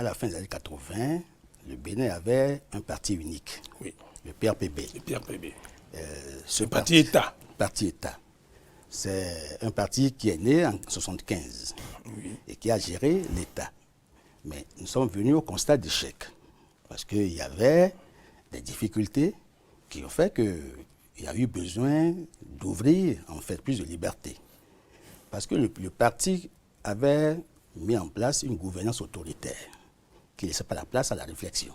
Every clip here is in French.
à la fin des années 80, le Bénin avait un parti unique, Oui. le PRPB. Le PRPB. Ce parti État. Parti État. C'est un parti qui est né en 1975 et qui a géré l'État. Mais nous sommes venus au constat d'échec parce qu'il y avait des difficultés qui ont fait qu'il y a eu besoin d'ouvrir en fait plus de liberté. Parce que le parti avait mis en place une gouvernance autoritaire qui ne laissait pas la place à la réflexion.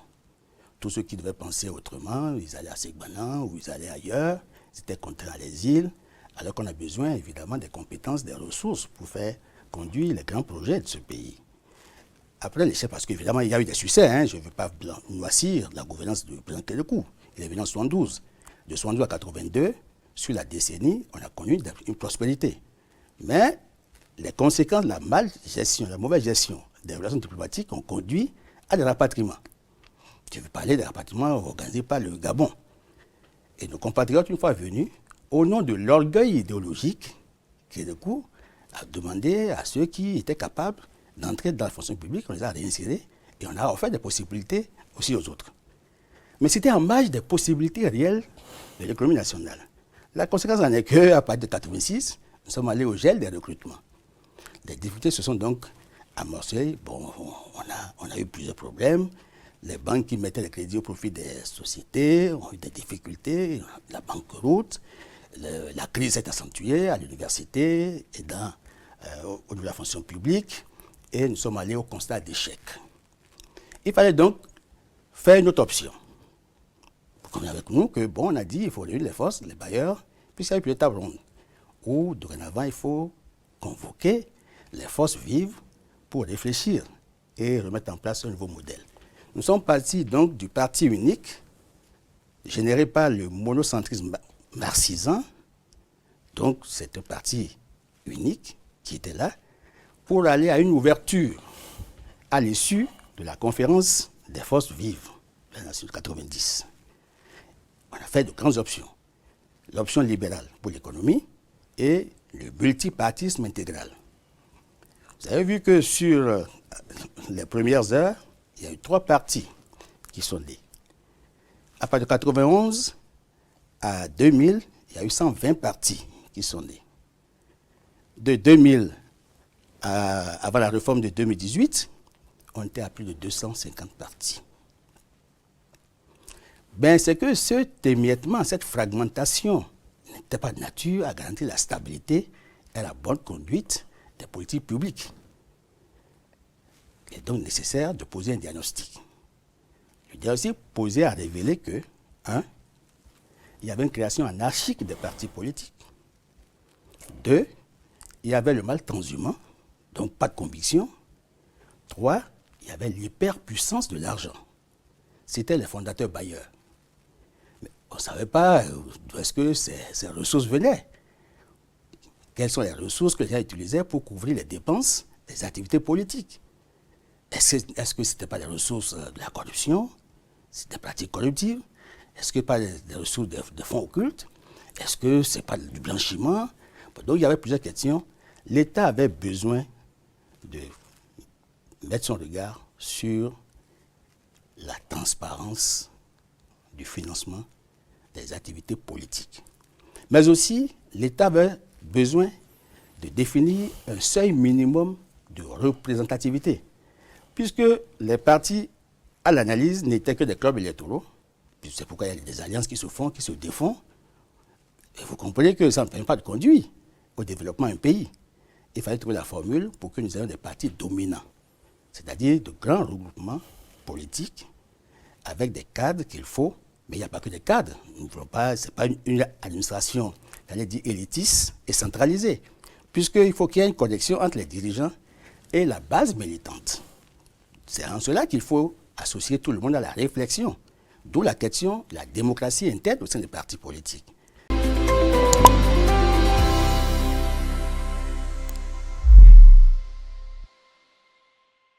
Tous ceux qui devaient penser autrement, ils allaient à Segbanan ou ils allaient ailleurs, ils étaient contraints à l'exil, alors qu'on a besoin évidemment des compétences, des ressources pour faire conduire les grands projets de ce pays. Après l'échec, parce qu'évidemment il y a eu des succès, hein, je ne veux pas noircir la gouvernance du président Kérékou. Il est venu en 72. De 72 à 82, sur la décennie, on a connu une prospérité. Mais les conséquences de la malgestion, la mauvaise gestion des relations diplomatiques ont conduit à des rapatriements. Je veux parler des rapatriements organisés par le Gabon. Et nos compatriotes, une fois venus, au nom de l'orgueil idéologique, Kérékou a demandé à ceux qui étaient capables d'entrer dans la fonction publique, on les a réinsérés et on a offert des possibilités aussi aux autres. Mais c'était en marge des possibilités réelles de l'économie nationale. La conséquence en est qu'à partir de 1986, nous sommes allés au gel des recrutements. Les difficultés se sont donc amorcées. Bon, on a eu plusieurs problèmes. Les banques qui mettaient les crédits au profit des sociétés ont eu des difficultés. La banqueroute, la crise s'est accentuée à l'université et au niveau de la fonction publique. Et nous sommes allés au constat d'échec. Il fallait donc faire une autre option. Comme avec nous, que bon, on a dit qu'il faut réunir les forces, les bailleurs, puis ça a eu plus de table ronde. Où, dorénavant, il faut convoquer les forces vives pour réfléchir et remettre en place un nouveau modèle. Nous sommes partis donc du parti unique, généré par le monocentrisme marxisant. Donc, c'est un parti unique qui était là, pour aller à une ouverture à l'issue de la conférence des forces vives de la nation de 90. On a fait de grandes options. L'option libérale pour l'économie et le multipartisme intégral. Vous avez vu que sur les premières heures, il y a eu 3 partis qui sont nés. À partir de 91 à 2000, il y a eu 120 partis qui sont nés. De 2000 avant la réforme de 2018, on était à plus de 250 partis. Ben, c'est que cet émiettement, cette fragmentation n'était pas de nature à garantir la stabilité et la bonne conduite des politiques publiques. Il est donc nécessaire de poser un diagnostic. Le diagnostic posé a révélé que, 1, il y avait une création anarchique des partis politiques. 2, il y avait le mal transhumant, donc pas de conviction. 3, il y avait l'hyperpuissance de l'argent. C'était les fondateurs bailleurs. Mais on ne savait pas d'où est-ce que ces ressources venaient. Quelles sont les ressources que les gens utilisaient pour couvrir les dépenses des activités politiques. Est-ce que ce n'était pas des ressources de la corruption? C'était des pratiques corruptives? Est-ce que pas des ressources de fonds occultes? Est-ce que ce n'est pas du blanchiment? Donc il y avait plusieurs questions. L'État avait besoin de mettre son regard sur la transparence du financement des activités politiques. Mais aussi, l'État avait besoin de définir un seuil minimum de représentativité, puisque les partis, à l'analyse, n'étaient que des clubs électoraux. C'est pourquoi il y a des alliances qui se font, qui se défont. Et vous comprenez que ça ne permet pas de conduire au développement d'un pays. Il fallait trouver la formule pour que nous ayons des partis dominants, c'est-à-dire de grands regroupements politiques avec des cadres qu'il faut, mais il n'y a pas que des cadres. Nous ne voulons pas, ce n'est pas une administration, j'allais dire élitiste et centralisée, puisqu'il faut qu'il y ait une connexion entre les dirigeants et la base militante. C'est en cela qu'il faut associer tout le monde à la réflexion, d'où la question de la démocratie interne au sein des partis politiques.